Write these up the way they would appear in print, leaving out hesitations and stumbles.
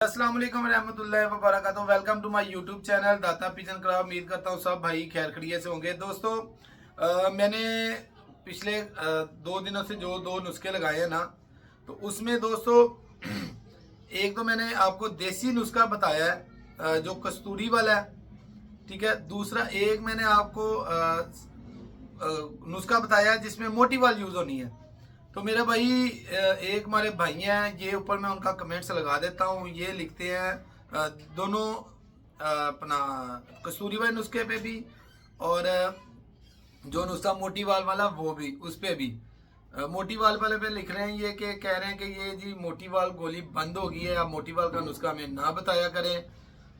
अस्सलाम वालेकुम रहमतुल्लाहि व बरकातहू। Welcome to my YouTube channel Data pigeon craft. उम्मीद करता हूँ सब भाई खैर खड़िये से होंगे। दोस्तों मैंने पिछले 2 दिनों से जो 2 नुस्खे लगाए हैं ना, तो उसमें दोस्तों एक तो मैंने आपको देसी नुस्खा बताया है जो कस्तूरी वाला है, ठीक है। दूसरा एक मैंने आपको नुस्खा बताया है जिसमें मोटी वाल यूज़ होनी है। तो मेरे भाई एक हमारे भाई हैं, ये ऊपर मैं उनका कमेंट्स लगा देता हूँ। ये लिखते हैं दोनों अपना कस्तूरी वाले नुस्खे पे भी और जो नुस्खा मोटी वाल वाला वो भी, उस पे भी। मोटी वाल वाले पे लिख रहे हैं ये कि कह रहे हैं कि ये जी मोटी वाल गोली बंद हो गई है, आप मोटी वाल का नुस्खा हमें ना बताया करें।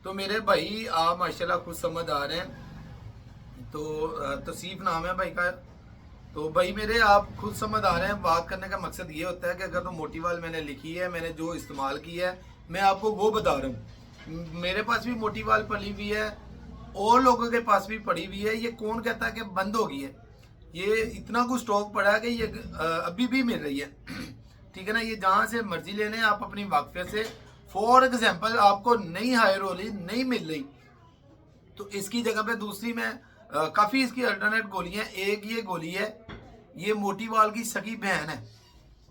तो मेरे भाई आप माशाल्लाह खुद समझदार हैं। तो तौसीफ नाम है भाई का। तो भाई मेरे आप खुद समझ आ रहे हैं। बात करने का मकसद ये होता है कि अगर तो मोटी वाल मैंने लिखी है, मैंने जो इस्तेमाल की है, मैं आपको वो बता रहा हूँ। मेरे पास भी मोटी वाल पड़ी हुई है और लोगों के पास भी पड़ी हुई है। ये कौन कहता है कि बंद हो गई है? ये इतना कुछ स्टॉक पड़ा है कि ये अभी भी मिल रही है ठीक है ना। ये जहाँ से मर्जी ले लें आप अपनी वाकफियत से। फॉर एग्जाम्पल आपको नहीं हायर हो रही, नहीं मिल रही, तो इसकी जगह पे दूसरी में काफ़ी इसकी अल्टरनेट गोलियां। एक ये गोली है, ये मोटी वाल की सगी बहन है,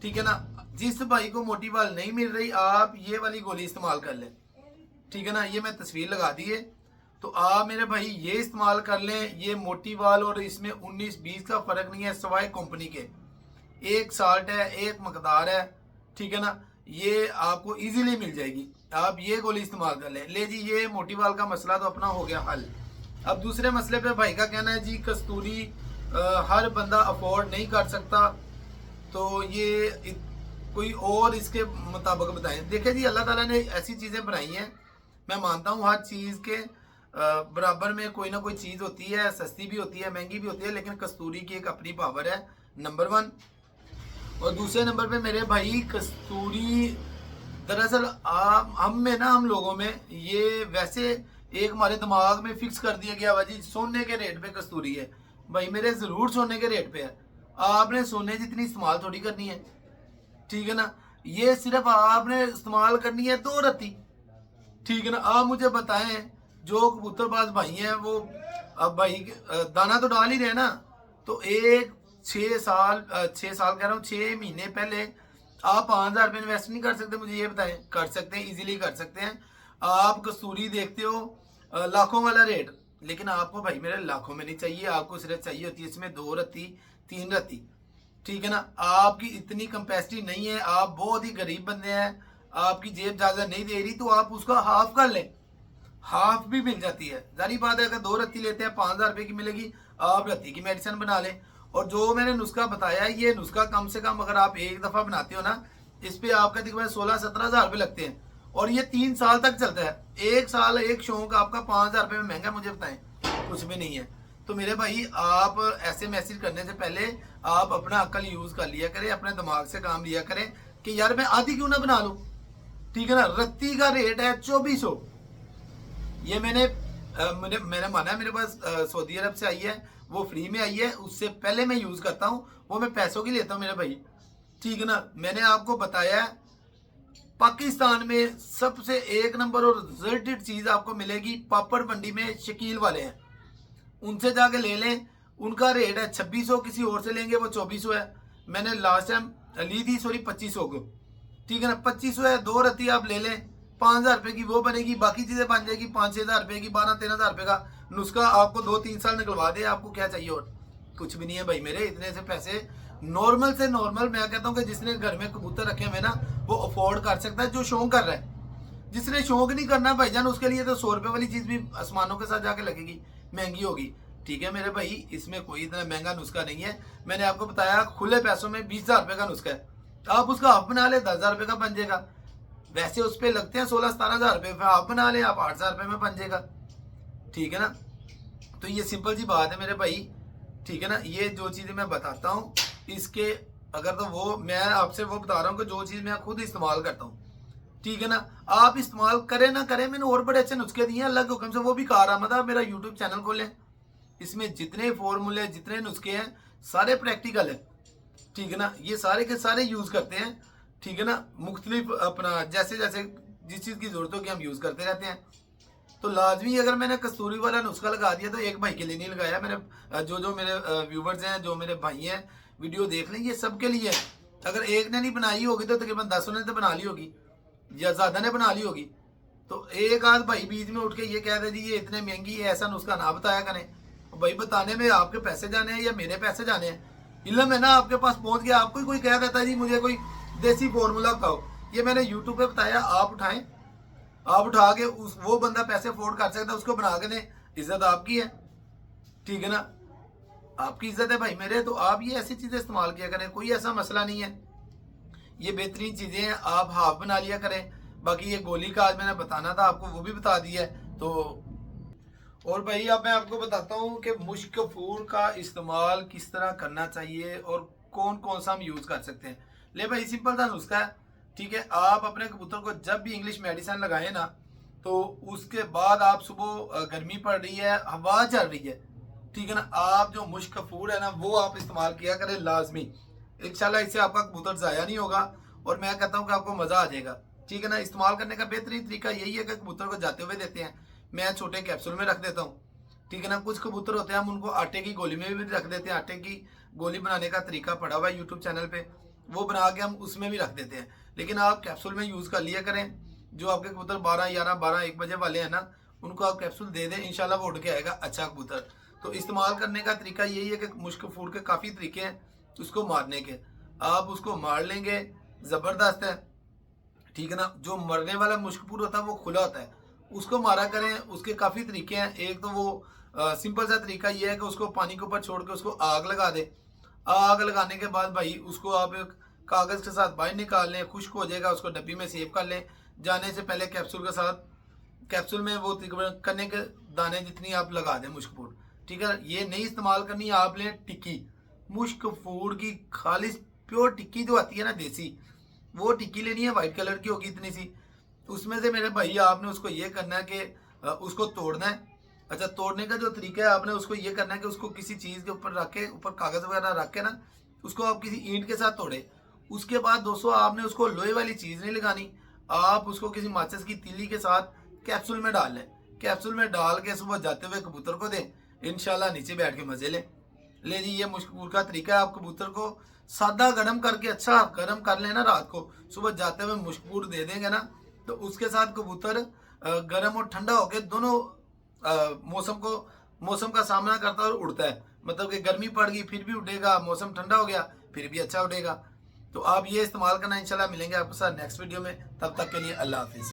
ठीक है ना। जिस भाई को मोटी वाल नहीं मिल रही, आप ये वाली गोली इस्तेमाल कर लें, ठीक है ना। ये मैं तस्वीर लगा दी है, तो आप मेरे भाई ये इस्तेमाल कर लें। ये मोटी वाल और इसमें 19-20 का फ़र्क नहीं है सवाए कंपनी के। एक साल्ट है, एक मकदार है, ठीक है ना। ये आपको इजीली मिल जाएगी, आप ये गोली इस्तेमाल कर लें। ले जी, ये मोटी वाल का मसला तो अपना हो गया हल। अब दूसरे मसले पे भाई का कहना है जी कस्तूरी हर बंदा अफोर्ड नहीं कर सकता, तो ये कोई और इसके मुताबिक बताएं। देखिए जी, अल्लाह ताला ने ऐसी चीज़ें बनाई हैं, मैं मानता हूँ हर चीज़ के बराबर में कोई ना कोई चीज़ होती है, सस्ती भी होती है, महंगी भी होती है, लेकिन कस्तूरी की एक अपनी पावर है, नंबर 1। और दूसरे नंबर पे मेरे भाई कस्तूरी दरअसल हम में ना, हम लोगों में ये वैसे एक हमारे दिमाग में फिक्स कर दिया गया हुआ जी सोने के रेट पे कस्तूरी है। भाई मेरे ज़रूर सोने के रेट पे है, आपने सोने जितनी इस्तेमाल थोड़ी करनी है, ठीक है ना। ये सिर्फ आपने इस्तेमाल करनी है 2 रत्ती, ठीक है ना। आप मुझे बताएं, जो कबूतरबाज भाई हैं वो अब भाई दाना तो डाल ही रहे ना, तो एक 6 साल 6 साल कह रहा हूँ, 6 महीने पहले आप 5,000 रुपये इन्वेस्ट नहीं कर सकते? मुझे ये बताएं। कर सकते हैं, इजीली कर सकते हैं। आप कस्तूरी देखते हो लाखों वाला रेट, लेकिन आपको भाई मेरे लाखों में नहीं चाहिए, आपको सिर्फ चाहिए होती है इसमें 2 रत्ती 3 रत्ती, ठीक है ना। आपकी इतनी कैपेसिटी नहीं है, आप बहुत ही गरीब बंदे हैं, आपकी जेब इजाजत नहीं दे रही, तो आप उसका हाफ कर लें, हाफ भी मिल जाती है। जारी बात है, अगर 2 रत्ती लेते हैं 5,000 रुपये की मिलेगी, आप रत्ती की मेडिसिन बना लें। और जो मैंने नुस्खा बताया है, ये नुस्खा कम से कम अगर आप एक दफ़ा बनाते हो ना, इस पे आपका तकरीबन 16-17 हज़ार रुपये लगते हैं, और ये 3 साल तक चलता है। 1 साल एक शौक आपका 5,000 रुपये में महंगा, मुझे बताएं? कुछ भी नहीं है। तो मेरे भाई आप ऐसे मैसेज करने से पहले आप अपना अक्ल यूज़ कर लिया करें, अपने दिमाग से काम लिया करें कि यार मैं आधी क्यों ना बना लूँ, ठीक है ना। रत्ती का रेट है 2400। ये मैंने माना है, मेरे पास सऊदी अरब से आई है, वो फ्री में आई है। उससे पहले मैं यूज़ करता हूँ, वो मैं पैसों की लेता हूँ मेरे भाई, ठीक है ना। मैंने आपको बताया पाकिस्तान में सबसे 1 नंबर और रिजल्टेड चीज़ आपको मिलेगी पापड़ मंडी में, शकील वाले हैं, उनसे जाके ले लें। उनका रेट है 2600, किसी और से लेंगे वो 2400 है। मैंने लास्ट टाइम ली थी, सॉरी 2500 को, ठीक है ना। 2500 है, 2 रत्ती आप ले लें, 5,000 रुपये की वो बनेगी, बाकी चीज़ें बन जाएगी 5-6 हज़ार रुपये की। 12-13 हज़ार रुपये का नुस्खा आपको 2-3 साल निकलवा दे, आपको क्या चाहिए और? कुछ भी नहीं है भाई मेरे। इतने से पैसे नॉर्मल से नॉर्मल, मैं कहता हूँ कि जिसने घर में कबूतर रखे हुए ना, वो अफोर्ड कर सकता है, जो शौक कर रहा है। जिसने शौक नहीं करना भाईजान, उसके लिए तो 100 रुपये वाली चीज़ भी आसमानों के साथ जाके लगेगी, महंगी होगी, ठीक है मेरे भाई। इसमें कोई इतना महंगा नुस्खा नहीं है। मैंने आपको बताया खुले पैसों में 20,000 रुपये का नुस्खा है, आप उसका हाफ बना ले 10,000 रुपये का बन जाएगा। वैसे उस पर लगते हैं 16-17 हज़ार रुपये, फिर हाफ बना ले आप 8,000 रुपये में बन जाएगा, ठीक है ना। तो ये सिंपल सी बात है मेरे भाई, ठीक है ना। ये जो चीज़ें मैं बताता हूँ इसके, अगर तो वो मैं आपसे वो बता रहा हूँ कि जो चीज़ मैं खुद इस्तेमाल करता हूँ, ठीक है ना। आप इस्तेमाल करें ना करें, मैंने और बड़े अच्छे नुस्खे दिए हैं अल्लाह के हुक्म से, वो भी कारआमद है। मेरा यूट्यूब चैनल खोलें, इसमें जितने फॉर्मूले जितने नुस्खे हैं सारे प्रैक्टिकल है, ठीक है ना। ये सारे के सारे यूज़ करते हैं, ठीक है ना। मुख्तलिफ अपना जैसे जैसे जिस चीज़ की ज़रूरत हो कि हम यूज़ करते रहते हैं। तो लाजमी अगर मैंने कस्तूरी वाला नुस्खा लगा दिया तो एक भाई के लिए नहीं लगाया, मैंने जो जो मेरे व्यूवर्स हैं, जो मेरे भाई हैं, वीडियो देख लें, ये सबके लिए है। अगर एक ने नहीं बनाई होगी तो तकरीबन 10 ने तो बना ली होगी या ज़्यादा ने बना ली होगी। तो एक आध भाई बीच में उठ के ये कह दे जी ये इतने महंगी है, ऐसा नुस्खा ना बताया करें। भाई बताने में आपके पैसे जाने हैं या मेरे पैसे जाने हैं? इल्म है ना आपके पास पहुंच गया, आपको कोई कह देता है जी मुझे कोई देसी फॉर्मूला बताओ, ये मैंने यूट्यूब पे बताया, आप उठाएं, आप उठा के उस वो बंदा पैसे अफोर्ड कर सकता है, उसको बना के दें, इज्जत आपकी है, ठीक है ना, आपकी इज्जत है भाई मेरे। तो आप ये ऐसी चीजें इस्तेमाल किया करें, कोई ऐसा मसला नहीं है, ये बेहतरीन चीजें हैं, आप हाफ बना लिया करें। बाकी ये गोली का आज मैंने बताना था आपको, वो भी बता दिया है। तो और भाई अब मैं आपको बताता हूँ कि मुश्क फूड का इस्तेमाल किस तरह करना चाहिए और कौन कौन सा हम यूज कर सकते हैं। ले भाई सिंपल सा नुस्खा है, ठीक है। आप अपने कबूतर को जब भी इंग्लिश मेडिसिन लगाए ना, तो उसके बाद आप सुबह गर्मी पड़ रही है, हवा चल रही है, ठीक है ना, आप जो मुश्क फूड है ना वो आप इस्तेमाल किया करें लाजमी। इंशाल्लाह इससे आपका कबूतर ज़ाया नहीं होगा और मैं कहता हूँ कि आपको मज़ा आ जाएगा, ठीक है ना। इस्तेमाल करने का बेहतरीन तरीका यही है कि कबूतर को जाते हुए देते हैं, मैं छोटे कैप्सूल में रख देता हूँ, ठीक है ना। कुछ कबूतर होते हैं हम उनको आटे की गोली में भी रख देते हैं, आटे की गोली बनाने का तरीका पड़ा हुआ है यूट्यूब चैनल पे, वो बना के हम उसमें भी रख देते हैं। लेकिन आप कैप्सूल में यूज़ कर लिया करें। जो आपके कबूतर 12, 11, 12, 1 बजे वाले हैं ना, उनको आप कैप्सूल दे दें, इंशाल्लाह वो उड़ के आएगा अच्छा कबूतर। तो इस्तेमाल करने का तरीका यही है कि मुश्क फूड के काफ़ी तरीके हैं उसको मारने के, आप उसको मार लेंगे, ज़बरदस्त है, ठीक है ना। जो मरने वाला मुश्कपुर होता है वो खुला होता है, उसको मारा करें। उसके काफ़ी तरीके हैं। एक तो वो सिंपल सा तरीका ये है कि उसको पानी के ऊपर छोड़ के उसको आग लगा दे। आग लगाने के बाद भाई उसको आप एक कागज़ के साथ बाहर निकाल लें, खुश्क हो जाएगा, उसको डब्बी में सेव कर लें। जाने से पहले कैप्सूल के साथ, कैप्सूल में वो कन्ने के दाने जितनी आप लगा दें मुश्कपुर, ठीक है। ये नहीं इस्तेमाल करनी, आप लें टिक्की, मुश्क फूड की खालिश प्योर टिक्की जो आती है ना देसी, वो टिक्की लेनी है, वाइट कलर की होगी इतनी सी। उसमें से मेरे भाई आपने उसको ये करना है कि उसको तोड़ना है। अच्छा, तोड़ने का जो तरीका है आपने उसको ये करना है कि उसको किसी चीज़ के ऊपर रख के, ऊपर कागज़ वगैरह रख के ना, उसको आप किसी ईंट के साथ तोड़े। उसके बाद दोस्तों आपने उसको लोहे वाली चीज़ नहीं लगानी, आप उसको किसी माचिस की तीली के साथ कैप्सूल में डाल लें। कैप्सूल में डाल के सुबह जाते हुए कबूतर को दें, इंशाल्लाह नीचे बैठ के मज़े लें। ले जी, ये मुश्किल का तरीका है। आप कबूतर को सादा गर्म करके, अच्छा गर्म कर लेना रात को, सुबह जाते हुए मुश्कपूर दे देंगे ना, तो उसके साथ कबूतर गर्म और ठंडा होकर दोनों मौसम का सामना करता है और उड़ता है। मतलब कि गर्मी पड़ गई फिर भी उड़ेगा, मौसम ठंडा हो गया फिर भी अच्छा उड़ेगा। तो आप ये इस्तेमाल करना, इंशाल्लाह मिलेंगे आपके साथ नेक्स्ट वीडियो में। तब तक के लिए अल्लाह हाफिज़।